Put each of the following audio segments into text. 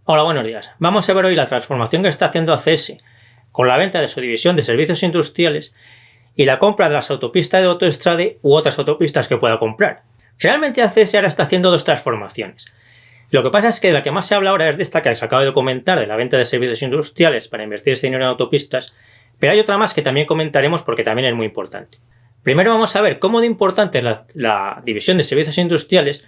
Hola, buenos días. Vamos a ver hoy la transformación que está haciendo ACS con la venta de su división de servicios industriales y la compra de las autopistas de Autostrade u otras autopistas que pueda comprar. Realmente ACS ahora está haciendo dos transformaciones. Lo que pasa es que de la que más se habla ahora es de esta que os acabo de comentar, de la venta de servicios industriales para invertir ese dinero en autopistas, pero hay otra más que también comentaremos porque también es muy importante. Primero vamos a ver cómo de importante es la división de servicios industriales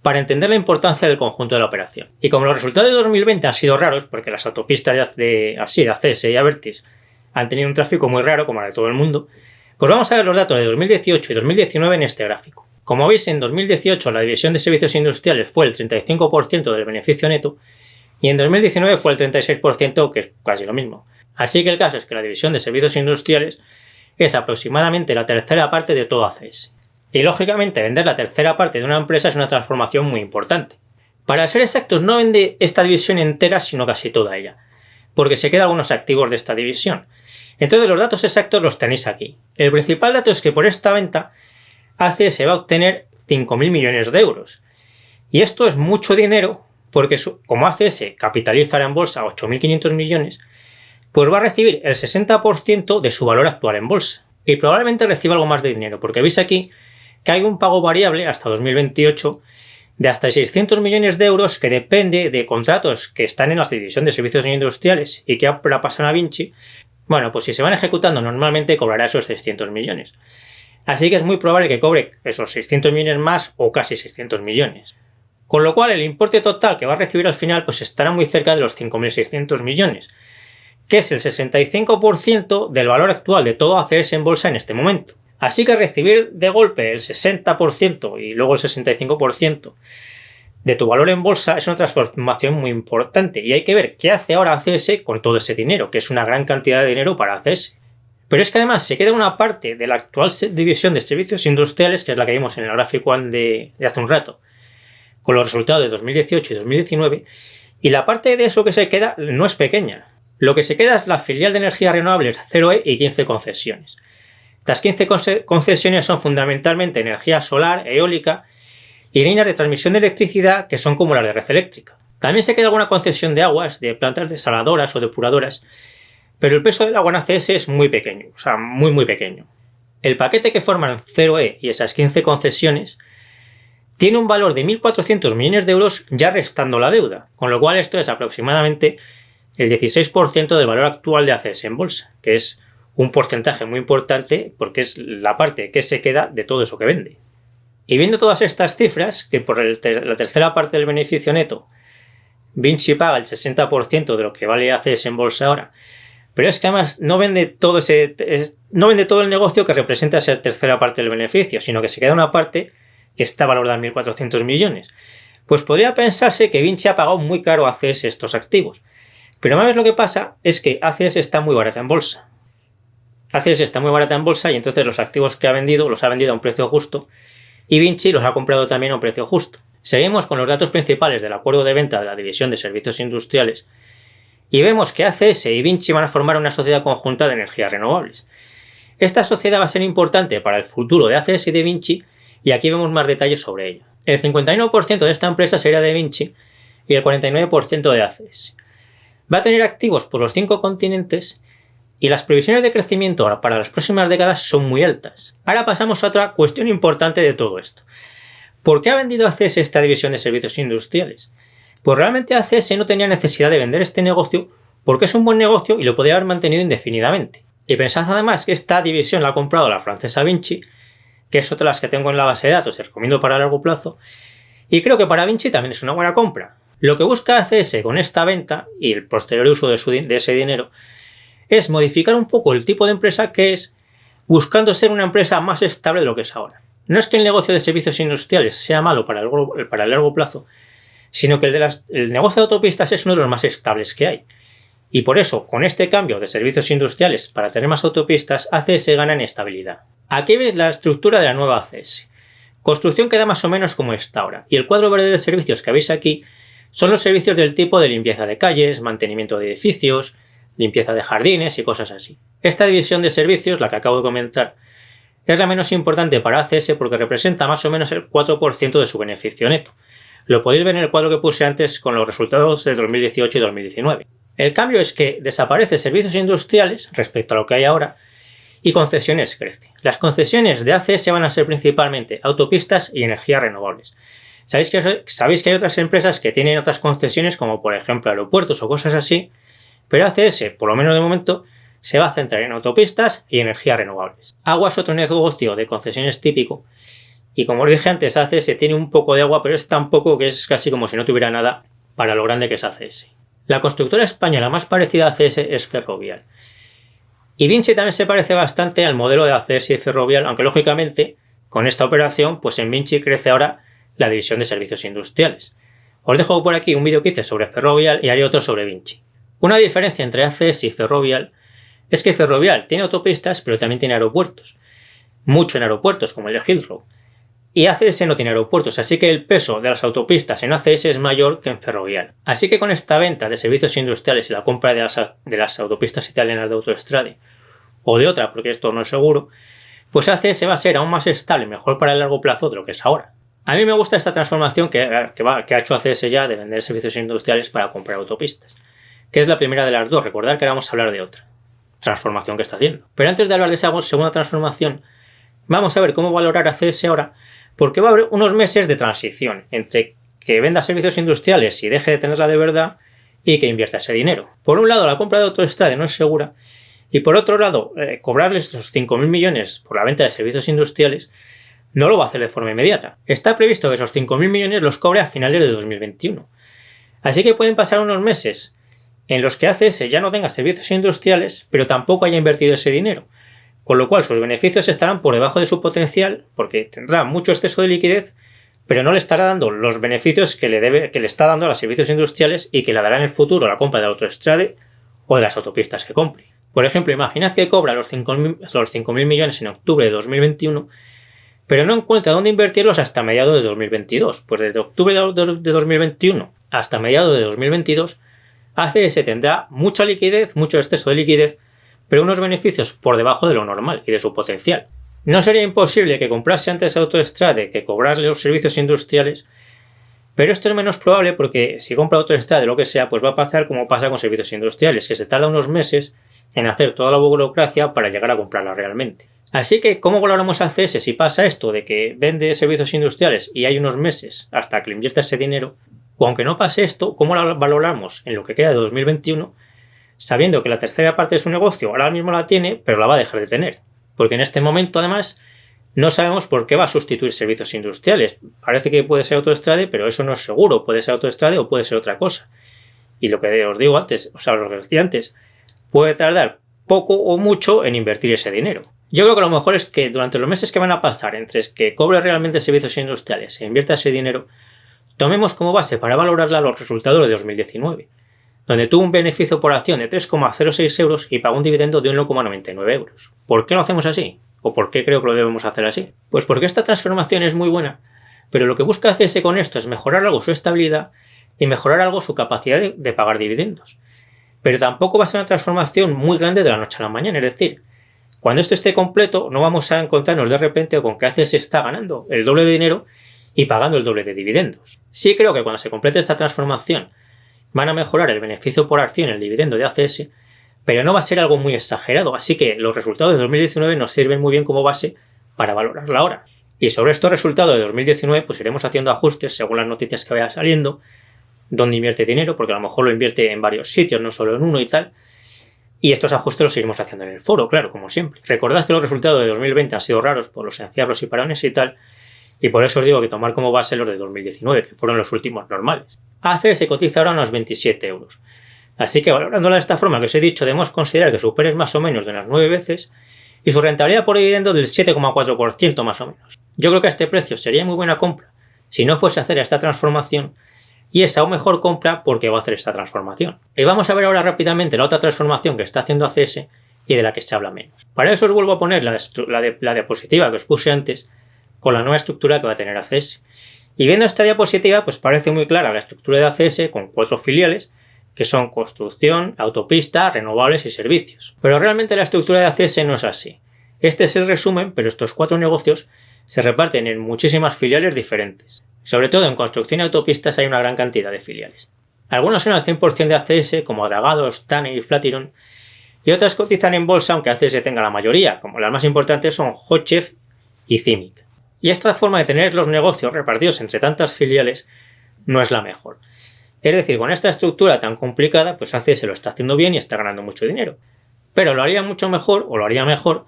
para entender la importancia del conjunto de la operación. Y como los resultados de 2020 han sido raros, porque las autopistas de ACS y Abertis han tenido un tráfico muy raro, como la de todo el mundo, pues vamos a ver los datos de 2018 y 2019 en este gráfico. Como veis, en 2018 la división de servicios industriales fue el 35% del beneficio neto y en 2019 fue el 36%, que es casi lo mismo. Así que el caso es que la división de servicios industriales es aproximadamente la tercera parte de todo ACS. Y lógicamente vender la tercera parte de una empresa es una transformación muy importante. Para ser exactos, no vende esta división entera, sino casi toda ella, porque se quedan algunos activos de esta división. Entonces los datos exactos los tenéis aquí. El principal dato es que por esta venta ACS va a obtener 5.000 millones de euros. Y esto es mucho dinero porque como ACS capitaliza en bolsa 8.500 millones, pues va a recibir el 60% de su valor actual en bolsa. Y probablemente reciba algo más de dinero, porque veis aquí que hay un pago variable hasta 2028 de hasta 600 millones de euros que depende de contratos que están en la división de servicios industriales y que ahora pasan a Vinci. Bueno, pues si se van ejecutando normalmente cobrará esos 600 millones. Así que es muy probable que cobre esos 600 millones más o casi 600 millones. Con lo cual el importe total que va a recibir al final pues estará muy cerca de los 5.600 millones, que es el 65% del valor actual de todo ACS en bolsa en este momento. Así que recibir de golpe el 60% y luego el 65% de tu valor en bolsa es una transformación muy importante y hay que ver qué hace ahora ACS con todo ese dinero, que es una gran cantidad de dinero para ACS. Pero es que además se queda una parte de la actual división de servicios industriales, que es la que vimos en el gráfico de hace un rato, con los resultados de 2018 y 2019, y la parte de eso que se queda no es pequeña. Lo que se queda es la filial de energías renovables 0E y 15 concesiones. Estas 15 concesiones son fundamentalmente energía solar, eólica y líneas de transmisión de electricidad que son como las de red eléctrica. También se queda alguna concesión de aguas, de plantas desaladoras o depuradoras, pero el peso del agua en ACS es muy pequeño, o sea, muy pequeño. El paquete que forman 0E y esas 15 concesiones tiene un valor de 1.400 millones de euros ya restando la deuda, con lo cual esto es aproximadamente el 16% del valor actual de ACS en bolsa, que es un porcentaje muy importante porque es la parte que se queda de todo eso que vende. Y viendo todas estas cifras, que por la tercera parte del beneficio neto, Vinci paga el 60% de lo que vale ACS en bolsa ahora, pero es que además no vende todo el negocio que representa esa tercera parte del beneficio, sino que se queda una parte que está valorada en 1.400 millones. Pues podría pensarse que Vinci ha pagado muy caro a ACS estos activos. Pero una vez lo que pasa es que ACS está muy barata en bolsa. ACS está muy barata en bolsa y entonces los activos que ha vendido los ha vendido a un precio justo y Vinci los ha comprado también a un precio justo. Seguimos con los datos principales del acuerdo de venta de la división de servicios industriales y vemos que ACS y Vinci van a formar una sociedad conjunta de energías renovables. Esta sociedad va a ser importante para el futuro de ACS y de Vinci y aquí vemos más detalles sobre ella. El 59% de esta empresa sería de Vinci y el 49% de ACS. Va a tener activos por los 5 continentes y las previsiones de crecimiento para las próximas décadas son muy altas. Ahora pasamos a otra cuestión importante de todo esto. ¿Por qué ha vendido ACS esta división de servicios industriales? Pues realmente ACS no tenía necesidad de vender este negocio porque es un buen negocio y lo podría haber mantenido indefinidamente. Y pensad además que esta división la ha comprado la francesa Vinci, que es otra de las que tengo en la base de datos y recomiendo para largo plazo, y creo que para Vinci también es una buena compra. Lo que busca ACS con esta venta y el posterior uso de ese dinero es modificar un poco el tipo de empresa que es, buscando ser una empresa más estable de lo que es ahora. No es que el negocio de servicios industriales sea malo para el largo plazo, sino que el negocio de autopistas es uno de los más estables que hay. Y por eso, con este cambio de servicios industriales para tener más autopistas, ACS gana en estabilidad. Aquí veis la estructura de la nueva ACS. Construcción queda más o menos como está ahora, y el cuadro verde de servicios que veis aquí son los servicios del tipo de limpieza de calles, mantenimiento de edificios, limpieza de jardines y cosas así. Esta división de servicios, la que acabo de comentar, es la menos importante para ACS porque representa más o menos el 4% de su beneficio neto, Lo podéis ver en el cuadro que puse antes con los resultados de 2018 y 2019. El cambio es que desaparece servicios industriales respecto a lo que hay ahora y concesiones crece. Las concesiones de ACS van a ser principalmente autopistas y energías renovables. Sabéis que hay otras empresas que tienen otras concesiones como por ejemplo aeropuertos o cosas así, pero ACS, por lo menos de momento, se va a centrar en autopistas y energías renovables. Agua es otro negocio de concesiones típico y como os dije antes, ACS tiene un poco de agua, pero es tan poco que es casi como si no tuviera nada para lo grande que es ACS. La constructora española más parecida a ACS es Ferrovial. Y Vinci también se parece bastante al modelo de ACS y Ferrovial, aunque lógicamente con esta operación, pues en Vinci crece ahora la división de servicios industriales. Os dejo por aquí un vídeo que hice sobre Ferrovial y haré otro sobre Vinci. Una diferencia entre ACS y Ferrovial es que Ferrovial tiene autopistas, pero también tiene aeropuertos. Mucho en aeropuertos, como el de Heathrow. Y ACS no tiene aeropuertos, así que el peso de las autopistas en ACS es mayor que en Ferrovial. Así que con esta venta de servicios industriales y la compra de las autopistas italianas de Autostrade, o de otra, porque esto no es seguro, pues ACS va a ser aún más estable, mejor para el largo plazo de lo que es ahora. A mí me gusta esta transformación que ha hecho ACS ya de vender servicios industriales para comprar autopistas, que es la primera de las dos. Recordad que vamos a hablar de otra transformación que está haciendo. Pero antes de hablar de esa segunda transformación, vamos a ver cómo valorar ACS ahora, porque va a haber unos meses de transición entre que venda servicios industriales y deje de tenerla de verdad y que invierta ese dinero. Por un lado, la compra de Autostrade no es segura y por otro lado, cobrarles esos 5.000 millones por la venta de servicios industriales no lo va a hacer de forma inmediata. Está previsto que esos 5.000 millones los cobre a finales de 2021. Así que pueden pasar unos meses en los que ACS ya no tenga servicios industriales, pero tampoco haya invertido ese dinero, con lo cual sus beneficios estarán por debajo de su potencial porque tendrá mucho exceso de liquidez, pero no le estará dando los beneficios que le está dando a los servicios industriales y que le dará en el futuro la compra de Autostrade o de las autopistas que compre. Por ejemplo, imaginad que cobra los 5.000 millones en octubre de 2021, pero no encuentra dónde invertirlos hasta mediados de 2022. Pues desde octubre de 2021 hasta mediados de 2022, ACS tendrá mucha liquidez, mucho exceso de liquidez, pero unos beneficios por debajo de lo normal y de su potencial. No sería imposible que comprase antes Autostrade que cobrarle los servicios industriales, pero esto es menos probable porque si compra Autostrade lo que sea, pues va a pasar como pasa con servicios industriales, que se tarda unos meses en hacer toda la burocracia para llegar a comprarla realmente. Así que, ¿cómo valoramos a ACS si pasa esto de que vende servicios industriales y hay unos meses hasta que le invierta ese dinero? O aunque no pase esto, ¿cómo la valoramos en lo que queda de 2021? Sabiendo que la tercera parte de su negocio ahora mismo la tiene, pero la va a dejar de tener. Porque en este momento, además, no sabemos por qué va a sustituir servicios industriales. Parece que puede ser Autostrade, pero eso no es seguro. Puede ser Autostrade o puede ser otra cosa. Y lo que os digo antes, lo que decía antes, puede tardar poco o mucho en invertir ese dinero. Yo creo que lo mejor es que durante los meses que van a pasar entre que cobre realmente servicios industriales e invierta ese dinero, tomemos como base para valorarla los resultados de 2019, donde tuvo un beneficio por acción de 3,06 euros y pagó un dividendo de 1,99 euros. ¿Por qué lo hacemos así? ¿O por qué creo que lo debemos hacer así? Pues porque esta transformación es muy buena, pero lo que busca ACS con esto es mejorar algo su estabilidad y mejorar algo su capacidad de pagar dividendos. Pero tampoco va a ser una transformación muy grande de la noche a la mañana, es decir, cuando esto esté completo no vamos a encontrarnos de repente con que ACS está ganando el doble de dinero y pagando el doble de dividendos. Sí creo que cuando se complete esta transformación van a mejorar el beneficio por acción, el dividendo de ACS, pero no va a ser algo muy exagerado, así que los resultados de 2019 nos sirven muy bien como base para valorarla ahora. Y sobre estos resultados de 2019 pues iremos haciendo ajustes según las noticias que vaya saliendo, dónde invierte dinero, porque a lo mejor lo invierte en varios sitios, no solo en uno y tal. Y estos ajustes los seguimos haciendo en el foro, claro, como siempre. Recordad que los resultados de 2020 han sido raros por los encierros y parones y tal, y por eso os digo que tomar como base los de 2019, que fueron los últimos normales. ACS se cotiza ahora a unos 27 euros. Así que valorándola de esta forma que os he dicho, debemos considerar que su PER es más o menos de unas 9 veces y su rentabilidad por dividendo del 7,4% más o menos. Yo creo que a este precio sería muy buena compra si no fuese a hacer esta transformación, y es aún mejor compra porque va a hacer esta transformación. Y vamos a ver ahora rápidamente la otra transformación que está haciendo ACS y de la que se habla menos. Para eso os vuelvo a poner la diapositiva que os puse antes con la nueva estructura que va a tener ACS. Y viendo esta diapositiva pues parece muy clara la estructura de ACS con 4 filiales que son construcción, autopista, renovables y servicios. Pero realmente la estructura de ACS no es así. Este es el resumen, pero estos 4 negocios se reparten en muchísimas filiales diferentes. Sobre todo en construcción y autopistas hay una gran cantidad de filiales. Algunas son al 100% de ACS, como Dragados, Tanner y Flatiron, y otras cotizan en bolsa, aunque ACS tenga la mayoría, como las más importantes son Hotchef y CIMIC. Y esta forma de tener los negocios repartidos entre tantas filiales no es la mejor. Es decir, con esta estructura tan complicada, pues ACS lo está haciendo bien y está ganando mucho dinero. Pero lo haría mucho mejor, o lo haría mejor,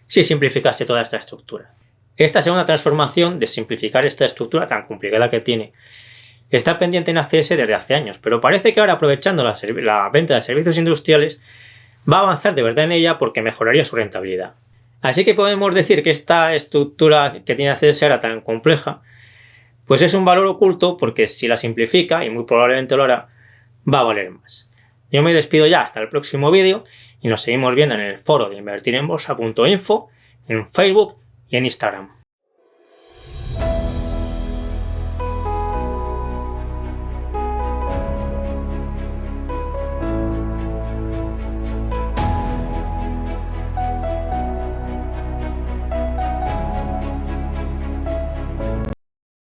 si simplificase toda esta estructura. Esta segunda transformación de simplificar esta estructura tan complicada que tiene está pendiente en ACS desde hace años, pero parece que ahora, aprovechando la venta de servicios industriales, va a avanzar de verdad en ella porque mejoraría su rentabilidad. Así que podemos decir que esta estructura que tiene ACS ahora tan compleja, pues es un valor oculto, porque si la simplifica, y muy probablemente lo hará, va a valer más. Yo me despido ya hasta el próximo vídeo y nos seguimos viendo en el foro de invertirenbolsa.info, en Facebook y en Instagram.